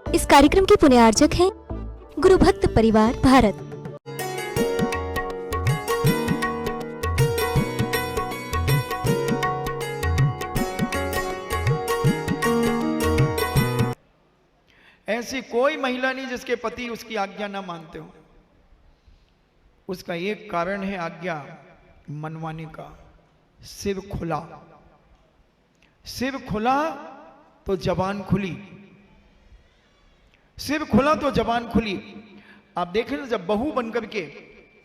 इस कार्यक्रम के पुण्यार्जक हैं गुरु भक्त परिवार भारत। ऐसी कोई महिला नहीं जिसके पति उसकी आज्ञा ना मानते हो। उसका एक कारण है आज्ञा मनवाने का। सिर खुला, सिर खुला तो जबान खुली, सिर खुला तो जबान खुली। आप देखें ना, जब बहू बनकर के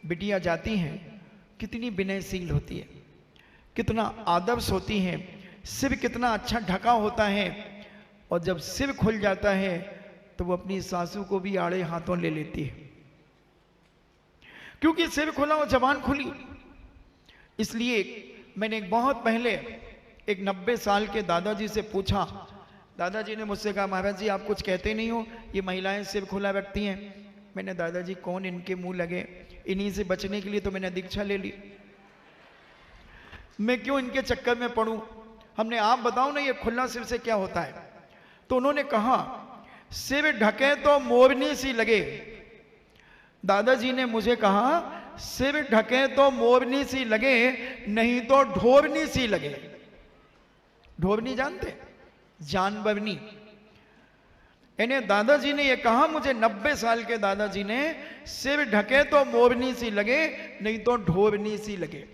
बिटिया जाती हैं कितनी विनयशील होती है, कितना आदर्श होती हैं, सिर कितना अच्छा ढका होता है। और जब सिर खुल जाता है तो वो अपनी सासू को भी आड़े हाथों ले लेती है, क्योंकि सिर खुला और जबान खुली। इसलिए मैंने बहुत पहले एक 90 साल के दादाजी से पूछा। दादाजी ने मुझसे कहा, महाराज जी आप कुछ कहते नहीं हो, ये महिलाएं सिर खुला रखती हैं। मैंने, दादाजी कौन इनके मुंह लगे, इन्हीं से बचने के लिए तो मैंने दीक्षा ले ली, मैं क्यों इनके चक्कर में पड़ूं। हमने, आप बताओ ना ये खुला सिर से क्या होता है। तो उन्होंने कहा, सिर ढके तो मोरनी सी लगे। दादाजी ने मुझे कहा, सिर ढके तो मोरनी सी लगे, नहीं तो ढोरनी सी लगे। ढोरनी जानते, जानवरनी। यानी दादाजी ने ये कहा मुझे, 90 साल के दादाजी ने, सिर ढके तो मोरनी सी लगे, नहीं तो ढोरनी सी लगे।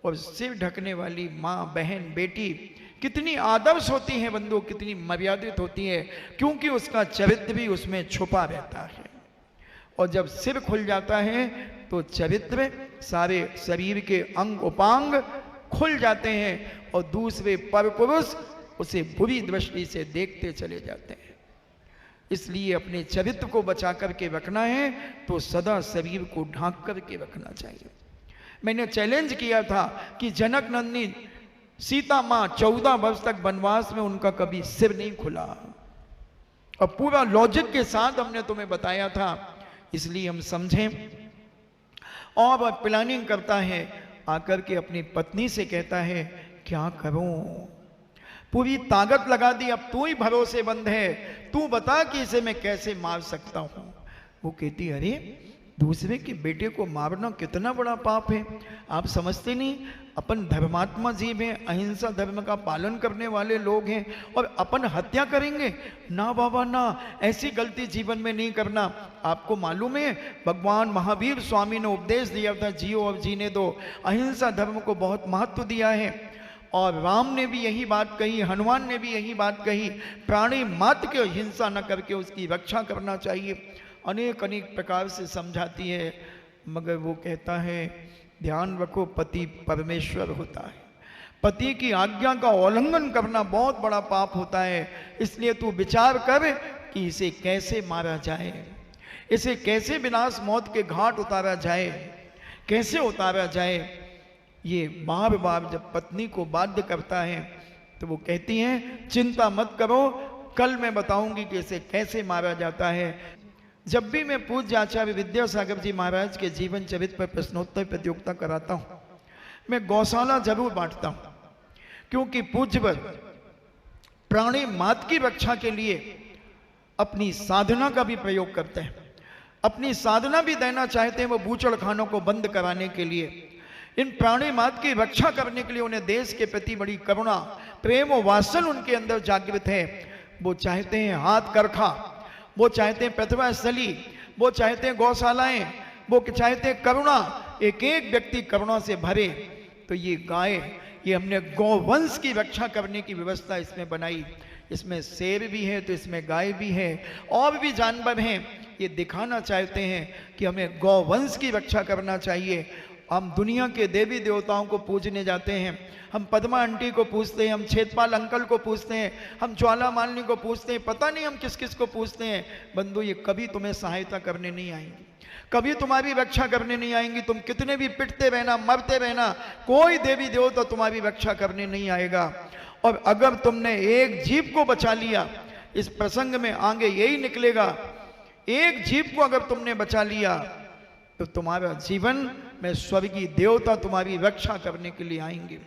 और सिर ढकने वाली माँ, बहन, बेटी कितनी आदर्श होती है बंधु, कितनी मर्यादित होती है, क्योंकि उसका चरित्र भी उसमें छुपा रहता है। और जब सिर खुल जाता है तो चरित्र, सारे शरीर के अंग उपांग खुल जाते हैं और दूसरे पर पुरुष उसे बुरी दृष्टि से देखते चले जाते हैं। इसलिए अपने चरित्र को बचा करके रखना है तो सदा शरीर को ढांक करके रखना चाहिए। मैंने चैलेंज किया था कि जनक नंदिनी सीता मां 14 वर्ष तक वनवास में, उनका कभी सिर नहीं खुला। और पूरा लॉजिक के साथ हमने तुम्हें बताया था, इसलिए हम समझें। और प्लानिंग करता है, आकर के अपनी पत्नी से कहता है, क्या करूं, पूरी ताकत लगा दी, अब तू ही भरोसेमंद है, तू बता कि इसे मैं कैसे मार सकता हूं। वो कहती, अरे दूसरे के बेटे को मारना कितना बड़ा पाप है, आप समझते नहीं। अपन धर्मात्मा जीव हैं, अहिंसा धर्म का पालन करने वाले लोग हैं, और अपन हत्या करेंगे? ना बाबा ना, ऐसी गलती जीवन में नहीं करना। आपको मालूम है, भगवान महावीर स्वामी ने उपदेश दिया था, जियो और जीने दो। अहिंसा धर्म को बहुत महत्व दिया है। और राम ने भी यही बात कही, हनुमान ने भी यही बात कही, प्राणी मात्र की हिंसा न करके उसकी रक्षा करना चाहिए। अनेक अनेक प्रकार से समझाती है, मगर वो कहता है, ध्यान रखो, पति परमेश्वर होता है, पति की आज्ञा का उल्लंघन करना बहुत बड़ा पाप होता है। इसलिए तू विचार कर कि इसे कैसे मारा जाए, इसे कैसे विनाश मौत के घाट उतारा जाए, कैसे उतारा जाए। ये बार बार जब पत्नी को बाध्य करता है तो वो कहती हैं, चिंता मत करो, कल मैं बताऊंगी कि इसे कैसे मारा जाता है। जब भी मैं पूज्य आचार्य विद्यासागर जी महाराज के जीवन चरित्र पर प्रश्नोत्तर प्रतियोगिता कराता हूं, मैं गौशाला जरूर बांटता हूं, क्योंकि पूज्यवर प्राणी मात्र की रक्षा के लिए अपनी साधना का भी प्रयोग करते हैं, अपनी साधना भी देना चाहते हैं। वो बूचड़खानों को बंद कराने के लिए, इन प्राणी मात्र की रक्षा करने के लिए उन्हें देश के प्रति बड़ी करुणा, प्रेम और वात्सल उनके अंदर जागृत है। वो चाहते हैं हाथ करखा, वो चाहते हैं प्रतिभा स्थली, वो चाहते हैं गौशालाएं, वो चाहते हैं करुणा, एक एक व्यक्ति करुणा से भरे। तो ये गाय, ये हमने गौवंश की रक्षा करने की व्यवस्था इसमें बनाई। इसमें शेर भी है तो इसमें गाय भी है, और भी जानवर हैं। ये दिखाना चाहते हैं कि हमें गौवंश की रक्षा करना चाहिए। हम दुनिया के देवी देवताओं को पूजने जाते हैं, हम पद्मा आंटी को पूछते हैं, हम छेदपाल अंकल को पूछते हैं, हम ज्वाला मालिनी को पूछते हैं, पता नहीं हम किस किस को पूछते हैं। बंधु, ये कभी तुम्हें सहायता करने नहीं आएंगी, कभी तुम्हारी रक्षा करने नहीं आएंगी। तुम कितने भी पिटते रहना, मरते रहना, कोई देवी देवता तुम्हारी रक्षा करने नहीं आएगा। और अगर तुमने एक जीव को बचा लिया, इस प्रसंग में आगे यही निकलेगा, एक जीव को अगर तुमने बचा लिया तो तुम्हारा जीवन मैं स्वर्गीय देवता तुम्हारी रक्षा करने के लिए आएंगे।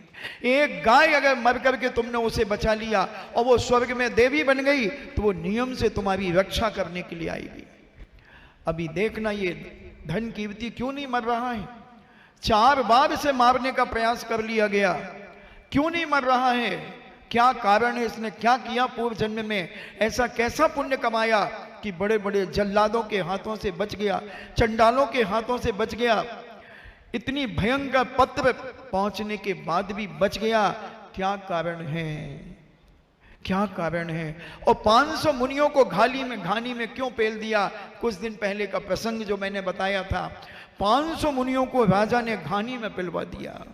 एक गाय अगर मर करके तुमने उसे बचा लिया और वो स्वर्ग में देवी बन गई तो वो नियम से तुम्हारी रक्षा करने के लिए आएगी। अभी देखना ये धन कीर्ति क्यों नहीं मर रहा है? 4 बार इसे मारने का प्रयास कर लिया गया, क्यों नहीं मर रहा है? क्या कारण है? इसने क्या किया पूर्व जन्म में? ऐसा कैसा पुण्य कमाया कि बड़े बड़े जल्लादों के हाथों से बच गया, चंडालों के हाथों से बच गया, इतनी भयंकर पत्र पहुंचने के बाद भी बच गया? क्या कारण है? क्या कारण है? और 500 मुनियों को घानी में क्यों पेल दिया? कुछ दिन पहले का प्रसंग जो मैंने बताया था, 500 मुनियों को राजा ने घानी में पिलवा दिया,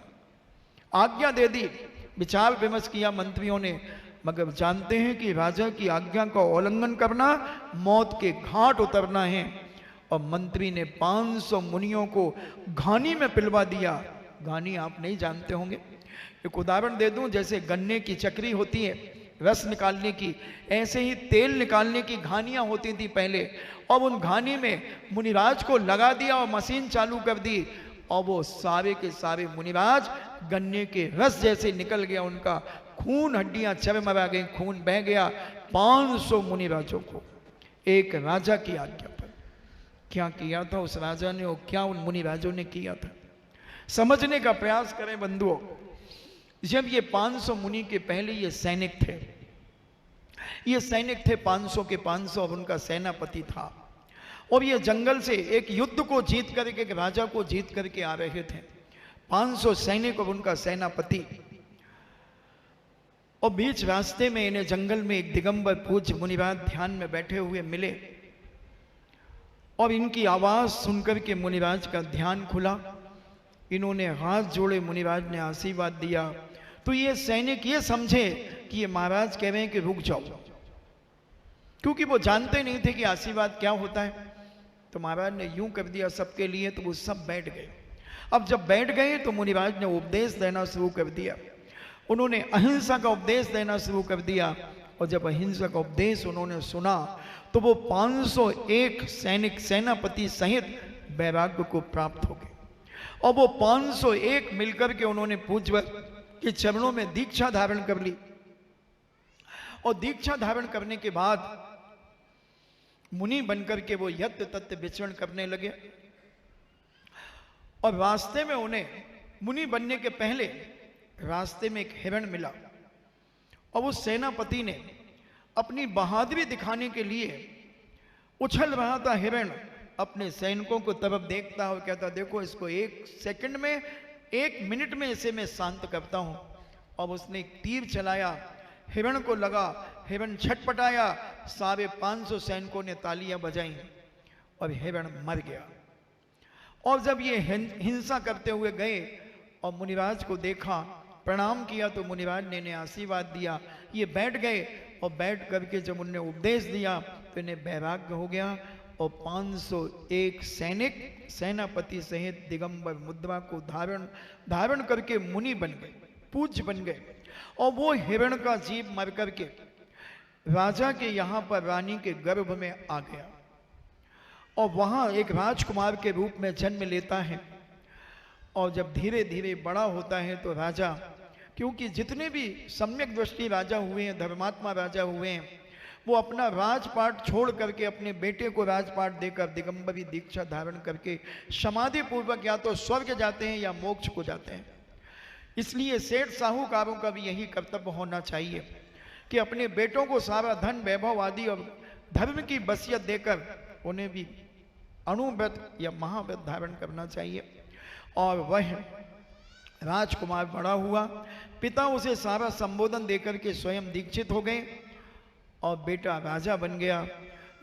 आज्ञा दे दी। विचार विमर्श किया मंत्रियों ने, मगर जानते हैं कि राजा की आज्ञा का उल्लंघन करना मौत के घाट उतरना है। और मंत्री ने 500 मुनियों को घानी में पिलवा दिया। घानी आप नहीं जानते होंगे, एक उदाहरण दे दूं, जैसे गन्ने की चक्री होती है रस निकालने की, ऐसे ही तेल निकालने की घानियां होती थी पहले। और उन घानी में मुनिराज को लगा दिया और मशीन चालू कर दी, और वो सारे के सारे मुनिराज गन्ने के रस जैसे निकल गया, उनका खून, हड्डियां चरमरा गई, खून बह गया। 500 मुनिराजों को एक राजा की आज्ञा पर। क्या किया था उस राजा ने और क्या उन मुनिराजों ने किया था, समझने का प्रयास करें बंधुओं। जब ये 500 मुनि के पहले ये सैनिक थे, ये सैनिक थे 500 के 500, और उनका सेनापति था। और ये जंगल से एक युद्ध को जीत करके, एक राजा को जीत करके आ रहे थे, 500 सैनिक और उनका सेनापति। और बीच रास्ते में इन्हें जंगल में एक दिगंबर पूज्य मुनिराज ध्यान में बैठे हुए मिले, और इनकी आवाज सुनकर के मुनिराज का ध्यान खुला। इन्होंने हाथ जोड़े, मुनिराज ने आशीर्वाद दिया। तो ये सैनिक ये समझे कि ये महाराज कह रहे हैं कि रुक जाओ, क्योंकि वो जानते नहीं थे कि आशीर्वाद क्या होता है। तो महाराज ने यूं कर दिया सबके लिए, तो वो सब बैठ गए। अब जब बैठ गए तो मुनिराज ने उपदेश देना शुरू कर दिया। उन्होंने अहिंसा का उपदेश देना शुरू कर दिया। और जब अहिंसा का उपदेश उन्होंने सुना तो वो 501 सैनिक सेनापति सहित वैराग्य को प्राप्त हो गए। और वो 501 मिलकर के उन्होंने पूज्य के चरणों में दीक्षा धारण कर ली। और दीक्षा धारण करने के बाद मुनि बनकर के वो यत्त तत्व विचरण करने लगे। और रास्ते में उन्हें, मुनि बनने के पहले रास्ते में एक हिरण मिला, और उस सेनापति ने अपनी बहादुरी दिखाने के लिए उछल रहा था हिरण, अपने सैनिकों को तरफ देखता और कहता, देखो इसको 1 सेकंड में, 1 मिनट में इसे मैं शांत करता हूं। और उसने एक तीर चलाया, हिरण को लगा, हिरण छटपटाया, सारे 500 सैनिकों ने तालियां बजाई और हिरण मर गया। और जब ये हिंसा करते हुए गए और मुनिराज को देखा, प्रणाम किया, तो मुनिराज ने इन्हें आशीर्वाद दिया। ये बैठ गए, और बैठ करके जब उन्हें उपदेश दिया तो इन्हें वैराग्य हो गया। और 501 सैनिक सेनापति सहित दिगंबर मुद्रा को धारण करके मुनि बन गए, पूज्य बन गए। और वो हिरण का जीव मर करके राजा के यहाँ पर रानी के गर्भ में आ गया, और वहाँ एक राजकुमार के रूप में जन्म लेता है। और जब धीरे धीरे बड़ा होता है तो राजा, क्योंकि जितने भी सम्यक दृष्टि राजा हुए हैं, धर्मात्मा राजा हुए हैं, वो अपना राजपाट छोड़ करके अपने बेटे को राजपाट देकर दिगंबरी दीक्षा धारण करके समाधि पूर्वक या तो स्वर्ग जाते हैं या मोक्ष को जाते हैं। इसलिए सेठ साहूकारों का भी यही कर्तव्य होना चाहिए कि अपने बेटों को सारा धन, वैभव आदि और धर्म की वसीयत देकर उन्हें भी अणुव्रत या महाव्रत धारण करना चाहिए। और वह राजकुमार बड़ा हुआ, पिता उसे सारा संबोधन देकर के स्वयं दीक्षित हो गए, और बेटा राजा बन गया।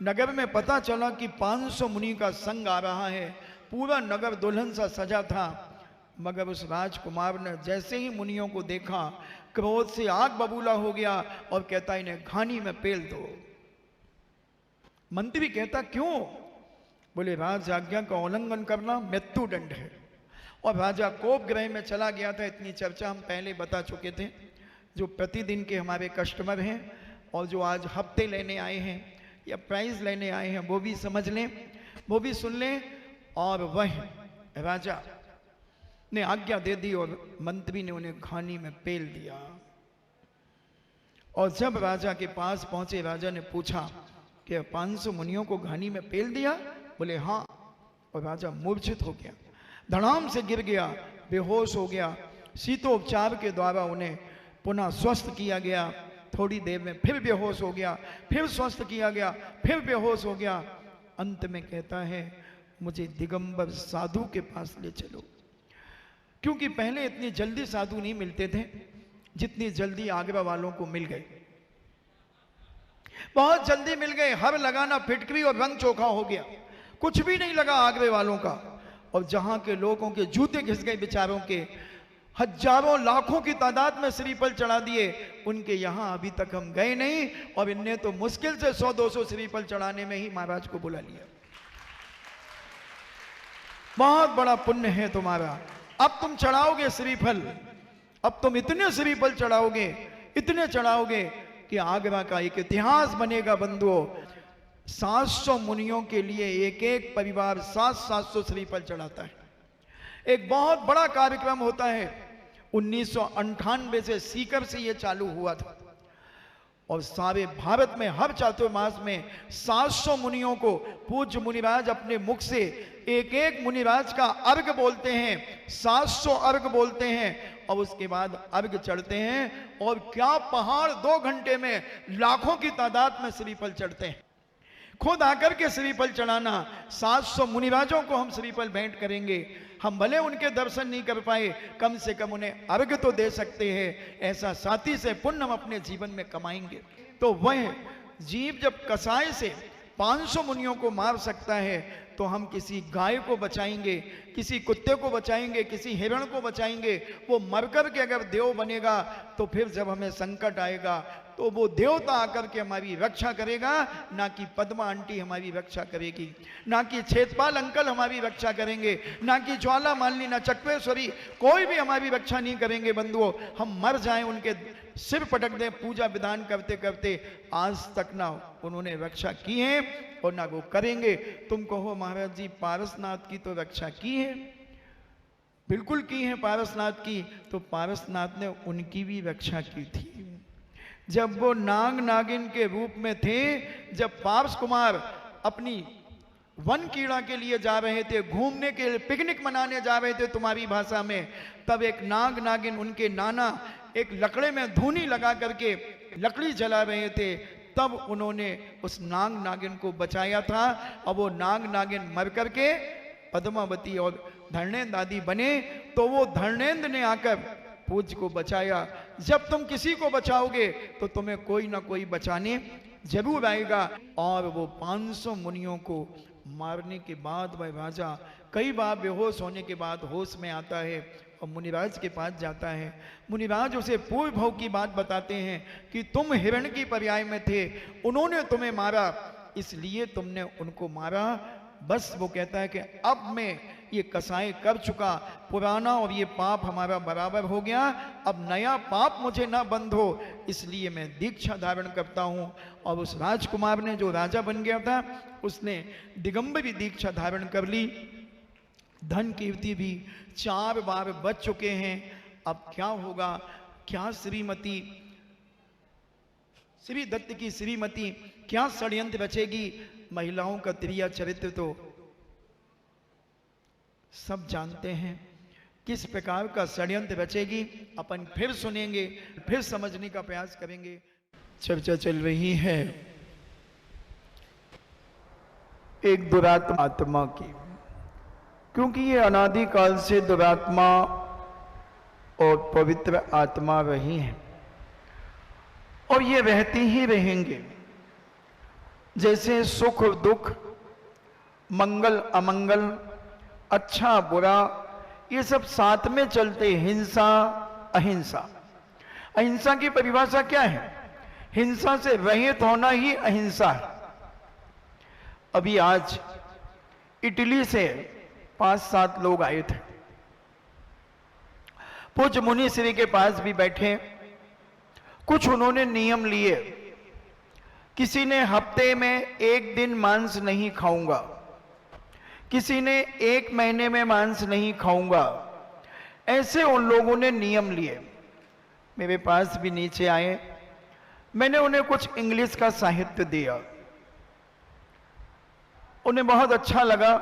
नगर में पता चला कि 500 मुनि का संग आ रहा है, पूरा नगर दुल्हन सा सजा था। मगर उस राजकुमार ने जैसे ही मुनियों को देखा, क्रोध से आग बबूला हो गया और कहता, इन्हें घानी में पेल दो। मंत्री कहता, क्यों? बोले, राज आज्ञा का उल्लंघन करना मृत्यु दंड है। और राजा कोप गृह में चला गया था। इतनी चर्चा हम पहले बता चुके थे। जो प्रतिदिन के हमारे कस्टमर हैं और जो आज हफ्ते लेने आए हैं या प्राइज लेने आए हैं, वो भी समझ लें, वो भी सुन लें। और वह राजा ने आज्ञा दे दी और मंत्री ने उन्हें घानी में पेल दिया। और जब राजा के पास पहुंचे, राजा ने पूछा कि 500 मुनियों को घानी में पेल दिया? बोले हाँ। और राजा मूर्छित हो गया, धड़ाम से गिर गया, बेहोश हो गया। शीतोपचार के द्वारा उन्हें पुनः स्वस्थ किया गया। थोड़ी देर में फिर बेहोश हो गया, फिर स्वस्थ किया गया, फिर बेहोश हो गया। अंत में कहता है मुझे दिगंबर साधु के पास ले चलो, क्योंकि पहले इतनी जल्दी साधु नहीं मिलते थे जितनी जल्दी आगरा वालों को मिल गए। बहुत जल्दी मिल गए, हर लगाना फिटकरी और रंग चोखा हो गया, कुछ भी नहीं लगा आगरे वालों का। और जहां के लोगों के जूते घिस गए, बेचारों के हजारों लाखों की तादाद में श्रीफल चढ़ा दिए। उनके यहां अभी तक हम गए नहीं, और इनने तो मुश्किल से 100-200 श्रीफल चढ़ाने में ही महाराज को बुला लिया। बहुत बड़ा पुण्य है तुम्हारा। अब तुम चढ़ाओगे श्रीफल, अब तुम इतने श्रीफल चढ़ाओगे, इतने चढ़ाओगे कि आगरा का एक इतिहास बनेगा बंधुओं। 700 मुनियों के लिए एक एक परिवार 700 श्रीफल चढ़ाता है। एक बहुत बड़ा कार्यक्रम होता है। 1998 से सीकर से यह चालू हुआ था, और सारे भारत में हर चातुर्मास में 700 मुनियों को पूज्य मुनिराज अपने मुख से एक एक मुनिराज का अर्घ बोलते हैं, 700 अर्घ बोलते हैं, और उसके बाद अर्घ चढ़ते हैं। और क्या पहाड़, 2 घंटे में लाखों की तादाद में श्रीफल चढ़ते हैं। खुद आकर के श्रीफल चढ़ाना, 700 मुनिराजों को हम श्रीफल भेंट करेंगे। हम भले उनके दर्शन नहीं कर पाए, कम से कम उन्हें अर्घ तो दे सकते हैं। ऐसा साथी से पुण्य हम अपने जीवन में कमाएंगे। तो वह जीव जब कसाई से 500 मुनियों को मार सकता है, तो हम किसी गाय को बचाएंगे, किसी कुत्ते को बचाएंगे, किसी हिरण को बचाएंगे। वो मरकर के अगर देव बनेगा, तो फिर जब हमें संकट आएगा तो वो देवता आकर के हमारी रक्षा करेगा, ना कि पद्मा आंटी हमारी रक्षा करेगी, ना कि छेदपाल अंकल हमारी रक्षा करेंगे, ना कि ज्वाला मालिनी, ना चक्रेश्वरी, कोई भी हमारी रक्षा नहीं करेंगे बंधुओं। हम मर जाएं, उनके सिर पटक दें पूजा विधान करते करते, आज तक ना उन्होंने रक्षा की है और ना वो करेंगे। तुम कहो महाराज जी पारसनाथ की तो रक्षा की है, बिल्कुल की है पारसनाथ की। तो पारसनाथ ने उनकी भी रक्षा की थी जब वो नाग नागिन के रूप में थे। जब पार्स कुमार अपनी वन कीड़ा के लिए जा रहे थे, घूमने के लिए, पिकनिक मनाने जा रहे थे तुम्हारी भाषा में, तब एक नाग नागिन, उनके नाना एक लकड़े में धूनी लगा करके लकड़ी जला रहे थे, तब उन्होंने उस नाग नागिन को बचाया था। और वो नाग नागिन मर करके पद्मावती और धर्णेंद्र आदि बने, तो वो धर्णेंद्र ने आकर पूज्य को बचाया। जब तुम किसी को बचाओगे तो तुम्हें कोई ना कोई बचाने जरूर आएगा। और वो 500 मुनियों को मारने के बाद वह राजा कई बार बेहोश होने के बाद होश में आता है और मुनिराज के पास जाता है। मुनिराज उसे पूर्व भव की बात बताते हैं कि तुम हिरण की पर्याय में थे, उन्होंने तुम्हें मारा, इसलिए तुमने उनको मारा। बस वो कहता है कि अब मैं ये कसाई कर चुका, पुराना और ये पाप हमारा बराबर हो गया, अब नया पाप मुझे ना बंध हो, इसलिए मैं दीक्षा धारण करता हूँ। और उस राजकुमार ने, जो राजा बन गया था, उसने दिगंबरी दीक्षा धारण कर ली। धन कीर्ति भी 4 बार बच चुके हैं। अब क्या होगा, क्या श्रीमती, श्री दत्त की श्रीमती क्या षड्यंत्र रचेगी? महिलाओं का त्रिया चरित्र तो सब जानते हैं, किस प्रकार का षड्यंत्र रचेगी अपन फिर सुनेंगे, फिर समझने का प्रयास करेंगे। चर्चा चल रही है एक दुरात्मा आत्मा की, क्योंकि ये अनादिकाल से दुरात्मा और पवित्र आत्मा रही हैं और ये रहती ही रहेंगे। जैसे सुख दुख, मंगल अमंगल, अच्छा बुरा, ये सब साथ में चलते। हिंसा अहिंसा, अहिंसा की परिभाषा क्या है? हिंसा से रहित होना ही अहिंसा है। अभी आज इटली से 5-7 लोग आए थे, पूज्य मुनि श्री के पास भी बैठे। कुछ उन्होंने नियम लिए, किसी ने हफ्ते में 1 दिन मांस नहीं खाऊंगा, किसी ने 1 महीने में मांस नहीं खाऊंगा, ऐसे उन लोगों ने नियम लिए। मेरे पास भी नीचे आए, मैंने उन्हें कुछ इंग्लिश का साहित्य दिया, उन्हें बहुत अच्छा लगा।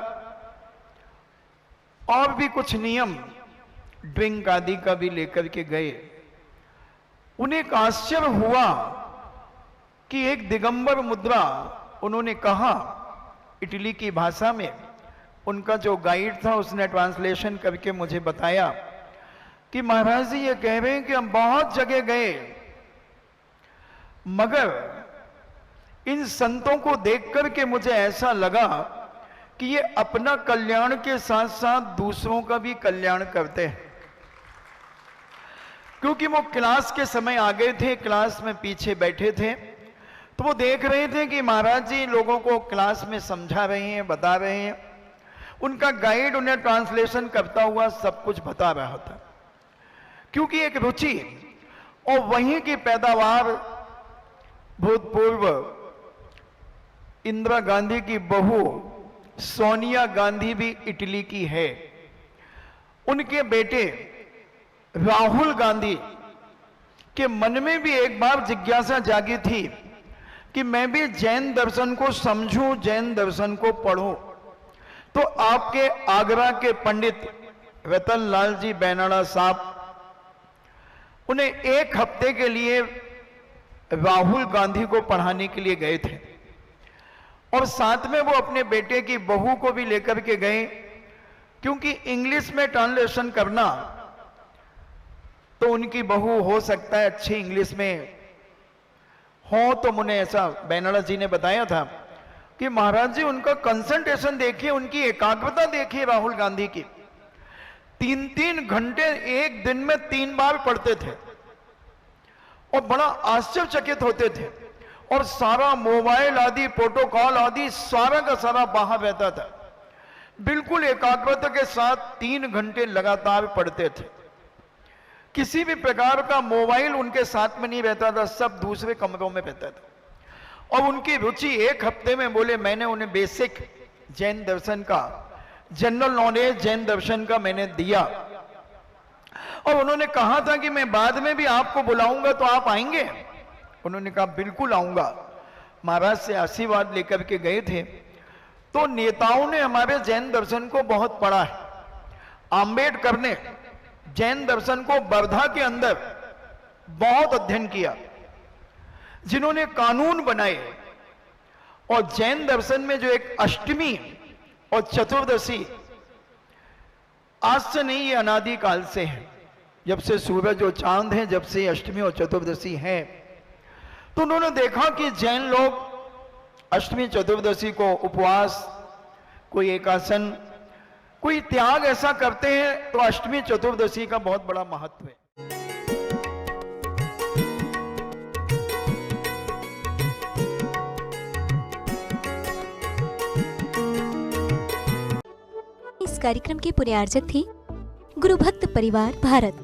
और भी कुछ नियम ड्रिंक आदि का भी लेकर के गए। उन्हें एक आश्चर्य हुआ कि एक दिगंबर मुद्रा उन्होंने कहा इटली की भाषा में। उनका जो गाइड था उसने ट्रांसलेशन करके मुझे बताया कि महाराज जी ये कह रहे हैं कि हम बहुत जगह गए, मगर इन संतों को देख करके मुझे ऐसा लगा कि ये अपना कल्याण के साथ साथ दूसरों का भी कल्याण करते हैं। क्योंकि वो क्लास के समय आ गए थे, क्लास में पीछे बैठे थे, तो वो देख रहे थे कि महाराज जी लोगों को क्लास में समझा रहे हैं, बता रहे हैं। उनका गाइड उन्हें ट्रांसलेशन करता हुआ सब कुछ बता रहा था। क्योंकि एक रुचि और वहीं की पैदावार भूतपूर्व इंदिरा गांधी की बहू सोनिया गांधी भी इटली की है। उनके बेटे राहुल गांधी के मन में भी एक बार जिज्ञासा जागी थी कि मैं भी जैन दर्शन को समझूं, जैन दर्शन को पढ़ूं। तो आपके आगरा के पंडित रतन लाल जी बैनाड़ा साहब उन्हें एक हफ्ते के लिए राहुल गांधी को पढ़ाने के लिए गए थे, और साथ में वो अपने बेटे की बहू को भी लेकर के गए। क्योंकि इंग्लिश में ट्रांसलेशन करना, तो उनकी बहू हो सकता है अच्छी इंग्लिश में हो, तो मुझे ऐसा बैनाड़ा जी ने बताया था कि महाराज जी उनका कंसंट्रेशन देखिए, उनकी एकाग्रता देखिए राहुल गांधी की। 3-3 घंटे एक दिन में 3 बार पढ़ते थे और बड़ा आश्चर्यचकित होते थे। और सारा मोबाइल आदि, प्रोटोकॉल आदि सारा का सारा बाहर रहता था। बिल्कुल एकाग्रता के साथ 3 घंटे लगातार पढ़ते थे। किसी भी प्रकार का मोबाइल उनके साथ में नहीं रहता था, सब दूसरे कमरों में रहता था। और उनकी रुचि एक हफ्ते में, बोले मैंने उन्हें बेसिक जैन दर्शन का, जनरल नॉलेज जैन दर्शन का मैंने दिया। और उन्होंने कहा था कि मैं बाद में भी आपको बुलाऊंगा, तो आप आएंगे? उन्होंने कहा बिल्कुल आऊंगा। महाराज से आशीर्वाद लेकर के गए थे। तो नेताओं ने हमारे जैन दर्शन को बहुत पढ़ा है। आम्बेडकर ने जैन दर्शन को वर्धा के अंदर बहुत अध्ययन किया, जिन्होंने कानून बनाए। और जैन दर्शन में जो एक अष्टमी और चतुर्दशी आज से नहीं, ये अनादि काल से है। जब से सूरज और चांद है, जब से अष्टमी और चतुर्दशी है, तो उन्होंने देखा कि जैन लोग अष्टमी चतुर्दशी को उपवास, कोई एकासन, कोई त्याग ऐसा करते हैं। तो अष्टमी चतुर्दशी का बहुत बड़ा महत्व है। इस कार्यक्रम के पूरे आयोजक थे गुरु भक्त परिवार भारत।